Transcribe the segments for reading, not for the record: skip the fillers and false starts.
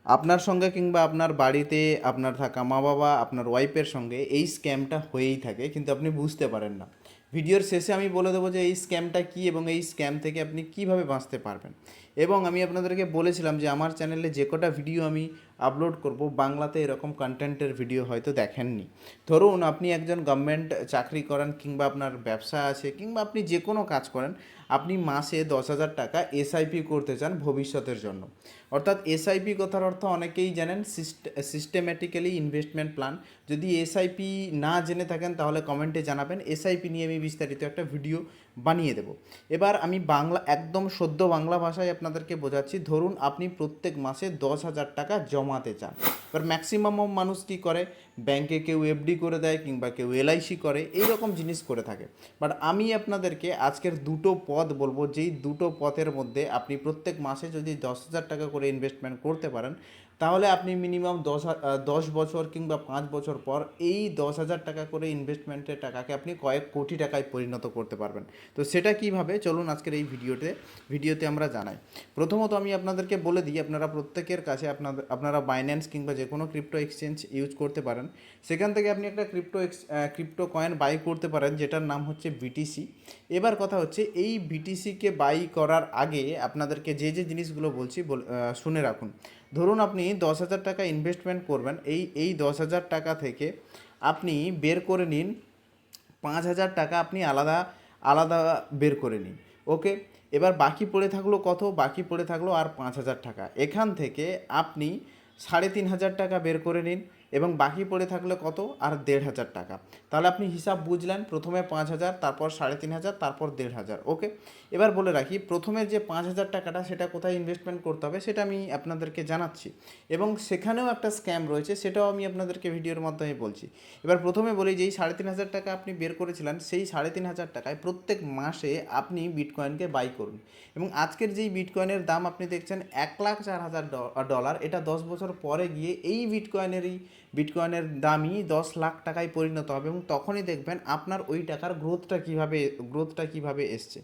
আপনার সঙ্গে কিংবা আপনার বাড়িতে আপনার থাকা মা বাবা আপনার ওয়াইফের সঙ্গে এই স্ক্যামটা হয়েই থাকে, কিন্তু আপনি বুঝতে পারেন না। ভিডিওর শেষে আমি বলে দেবো যে এই স্ক্যামটা কী এবং এই স্ক্যাম থেকে আপনি কীভাবে বাঁচতে পারবেন। এবং আমি আপনাদেরকে বলেছিলাম যে আমার চ্যানেলে যে কটা ভিডিও আমি আপলোড করব বাংলাতে এরকম কন্টেন্টের ভিডিও হয়তো দেখেননি। ধরুন আপনি একজন গভর্নমেন্ট চাকরি করেন কিংবা আপনার ব্যবসা আছে কিংবা আপনি যে কোনো কাজ করেন, আপনি মাসে 10,000 টাকা এসআইপি করতে চান ভবিষ্যতের জন্য। অর্থাৎ এসআইপি কথার অর্থ অনেকেই জানেন, সিস্টেম্যাটিক্যালি ইনভেস্টমেন্ট প্ল্যান। যদি এসআইপি না জেনে থাকেন তাহলে কমেন্টে জানাবেন, এসআইপি নিয়ে আমি বিস্তারিত একটা ভিডিও বানিয়ে দেব। এবার আমি বাংলা একদম শুদ্ধ বাংলা ভাষায় আপনাদেরকে বোঝাচ্ছি। ধরুন আপনি প্রত্যেক মাসে 10,000 টাকা জমাতে চান। এবার ম্যাক্সিমাম মানুষ কী করে, ব্যাংকে কেউ এফডি করে দেয় কিংবা কেউ এলআইসি করে, এই রকম জিনিস করে থাকে। বাট আমি আপনাদেরকে আজকের দুটো পথ বলবো, যেই দুটো পথের মধ্যে আপনি প্রত্যেক মাসে যদি 10,000 টাকা করে ইনভেস্টমেন্ট করতে পারেন, তাহলে আপনি মিনিমাম 10 বছর কিংবা 5 বছর পর এই 10,000 টাকা করে ইনভেস্টমেন্টের টাকাকে আপনি কয়েক কোটি টাকায় পরিণত করতে পারবেন। তো সেটা কীভাবে, চলুন আজকের এই ভিডিওতে আমরা জানাই। প্রথমত আমি আপনাদেরকে বলে দিই, আপনারা প্রত্যেকের কাছে আপনারা বাইন্যান্স কিংবা যে কোনো ক্রিপ্টো এক্সচেঞ্জ ইউজ করতে পারেন। সেখান থেকে আপনি একটা ক্রিপ্টো কয়েন বাই করতে পারেন, যেটার নাম হচ্ছে বিটিসি। এবার কথা হচ্ছে, এই বিটিসিকে বাই করার আগে আপনাদেরকে যে যে জিনিসগুলো বলছি শুনে রাখুন। ধরুন আপনি 10,000 টাকা ইনভেস্টমেন্ট করবেন, এই 10,000 টাকা থেকে আপনি বের করে নিন 5,000 টাকা, আপনি আলাদা আলাদা বের করে নিন। ওকে, এবার বাকি পড়ে থাকলো কত, বাকি পড়ে থাকলো আর 5,000 টাকা। এখান থেকে আপনি 3,500 টাকা বের করে নিন এবং বাকি পড়ে থাকলে কত, আর 1,500 টাকা। তাহলে আপনি হিসাব বুঝলেন, প্রথমে 5,000, তারপর 3,500, তারপর 1,500। ওকে, এবার বলে রাখি, প্রথমে যে 5,000 টাকাটা সেটা কোথায় ইনভেস্টমেন্ট করতে হবে সেটা আমি আপনাদেরকে জানাচ্ছি, এবং সেখানেও একটা স্ক্যাম রয়েছে, সেটাও আমি আপনাদেরকে ভিডিওর মাধ্যমে বলছি। এবার প্রথমে বলি, যেই 3,500 টাকা আপনি বের করেছিলেন, সেই 3,500 টাকায় প্রত্যেক মাসে আপনি বিটকয়েনকে বাই করুন। এবং আজকের যেই বিটকয়েনের দাম আপনি দেখছেন 1,04,000 ডলার, এটা 10 বছর পরে গিয়ে এই বিটকয়েনের দামই 10 লাখ টাকায় পরিণত হবে, এবং তখনই দেখবেন আপনার ওই টাকার গ্রোথটা কীভাবে এসছে।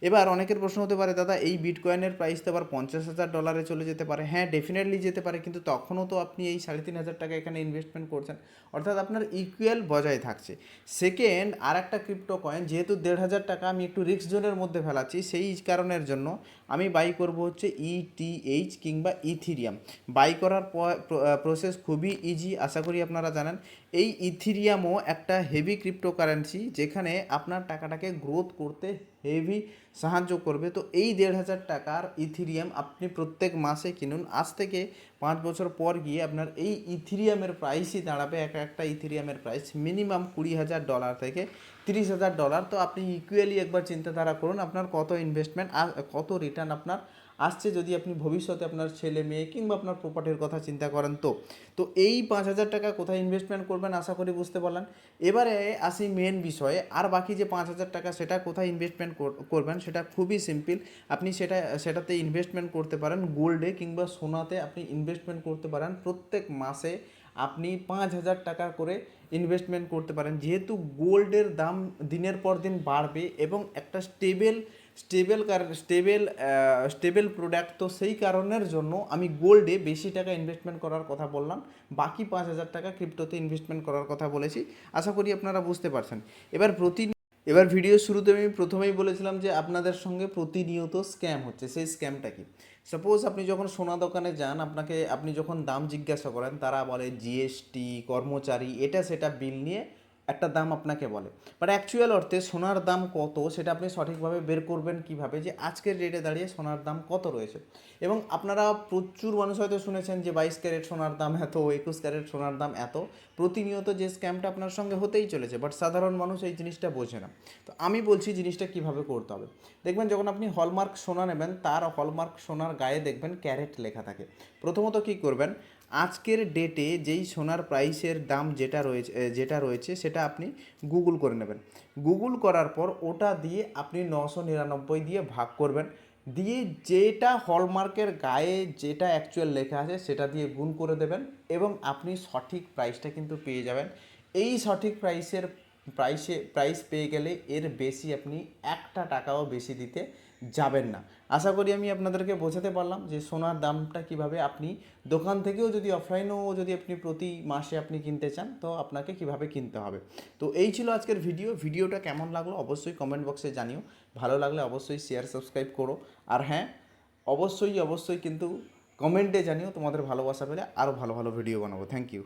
এবার অনেকের প্রশ্ন হতে পারে, দাদা এই বিটকয়েনের প্রাইস তো আবার 50,000 ডলারে চলে যেতে পারে। হ্যাঁ, ডেফিনেটলি যেতে পারে, কিন্তু তখনও তো আপনি এই 3,500 টাকা এখানে ইনভেস্টমেন্ট করছেন, অর্থাৎ আপনার ইকুয়াল বজায় থাকছে। সেকেন্ড, আর একটা ক্রিপ্টো কয়েন, যেহেতু 1,500 টাকা আমি একটু রিস্ক জোনের মধ্যে ফেলাচ্ছি, সেই কারণের জন্য আমি বাই করব হচ্ছে ইটিএইচ কিংবা ইথিরিয়াম। বাই করার প্রসেস খুবই ইজি, আশা করি আপনারা জানেন। এই ইথিরিয়ামও একটা হেভি ক্রিপ্টোকারেন্সি, যেখানে আপনার টাকাটাকে গ্রোথ করতে হেভি সাহায্য করবে। তো এই 1,500 টাকার ইথিরিয়াম আপনি প্রত্যেক মাসে কিনুন। আজ থেকে 5 বছর পর গিয়ে আপনার এই ইথিরিয়ামের প্রাইসই দাঁড়াবে, একটা ইথিরিয়ামের প্রাইস মিনিমাম 20,000 ডলার থেকে 30,000 ডলার। তো আপনি ইকুয়ালি একবার চিন্তাধারা করুন আপনার কত ইনভেস্টমেন্ট আর কত রিটার্ন আপনার আসছে, যদি আপনি ভবিষ্যতে আপনার ছেলে মেয়ে কিংবা আপনার প্রপার্টির কথা চিন্তা করেন। তো এই 5,000 টাকা কোথায় ইনভেস্টমেন্ট করবেন আশা করি বুঝতে পারলেন। এবারে আসি মেন বিষয়ে, আর বাকি যে 5,000 টাকা সেটা কোথায় ইনভেস্টমেন্ট করবেন, সেটা খুবই সিম্পল। আপনি সেটাতে ইনভেস্টমেন্ট করতে পারেন গোল্ডে কিংবা সোনাতে, আপনি ইনভেস্টমেন্ট করতে পারেন। প্রত্যেক মাসে আপনি 5,000 টাকা করে ইনভেস্টমেন্ট করতে পারেন। যেহেতু গোল্ডের দাম দিনের পর দিন বাড়বে এবং একটা স্টেবল প্রোডাক্ট, তো সেই কারণের জন্য আমি গোল্ডে বেশি টাকা ইনভেস্টমেন্ট করার কথা বললাম, বাকি 5,000 টাকা ক্রিপ্টোতে ইনভেস্টমেন্ট করার কথা বলেছি। আশা করি আপনারা বুঝতে পারছেন। এবার ভিডিও শুরুতে আমি প্রথমেই বলেছিলাম যে আপনাদের সঙ্গে প্রতিনিয়ত স্ক্যাম হচ্ছে। সেই স্ক্যামটা কি, সাপোজ আপনি যখন সোনা দোকানে যান, আপনি যখন দাম জিজ্ঞাসা করেন, তারা বলে জিএসটি, কর্মচারী, এটা সেটা বিল নিয়ে একটা দাম আপনাকে বলে। বাট অ্যাকচুয়াল অর্থে সোনার দাম কত সেটা আপনি সঠিকভাবে বের করবেন কীভাবে, যে আজকের রেটে দাঁড়িয়ে সোনার দাম কত রয়েছে। এবং আপনারা প্রচুর মানুষ হয়তো শুনেছেন যে 22 ক্যারেট সোনার দাম এত, 21 ক্যারেট সোনার দাম এত। প্রতিনিয়ত যে স্ক্যামটা আপনার সঙ্গে হতেই চলেছে, বাট সাধারণ মানুষ এই জিনিসটা বোঝে না। তো আমি বলছি জিনিসটা কীভাবে করতে হবে। দেখবেন যখন আপনি হলমার্ক সোনা নেবেন, তার হলমার্ক সোনার গায়ে দেখবেন ক্যারেট লেখা থাকে। প্রথমত কী করবেন, আজকের ডেটে যেই সোনার প্রাইসের দাম যেটা রয়েছে সেটা আপনি গুগল করে নেবেন। গুগল করার পর ওটা দিয়ে আপনি 999 দিয়ে ভাগ করবেন, দিয়ে যেটা হলমার্কের গায়ে যেটা অ্যাকচুয়াল লেখা আছে সেটা দিয়ে গুণ করে দেবেন, এবং আপনি সঠিক প্রাইসটা কিন্তু পেয়ে যাবেন। এই সঠিক প্রাইস পেয়ে গেলে এর বেশি আপনি একটা টাকাও বেশি দিতে যাবেন না। আশা করি আমি আপনাদেরকে বোঝাতে পারলাম যে সোনার দামটা কিভাবে আপনি দোকান থেকেও যদি অফলাইনেও যদি আপনি প্রতি মাসে আপনি কিনতে চান তো আপনাকে কিভাবে কিনতে হবে। তো এই ছিল আজকের ভিডিওটা কেমন লাগলো অবশ্যই কমেন্ট বক্সে জানিও, ভালো লাগলে অবশ্যই শেয়ার সাবস্ক্রাইব করো। আর হ্যাঁ, অবশ্যই কিন্তু কমেন্টে জানিও, তোমাদের ভালোবাসা পেলে আরও ভালো ভালো ভিডিও বানাবো। Thank you.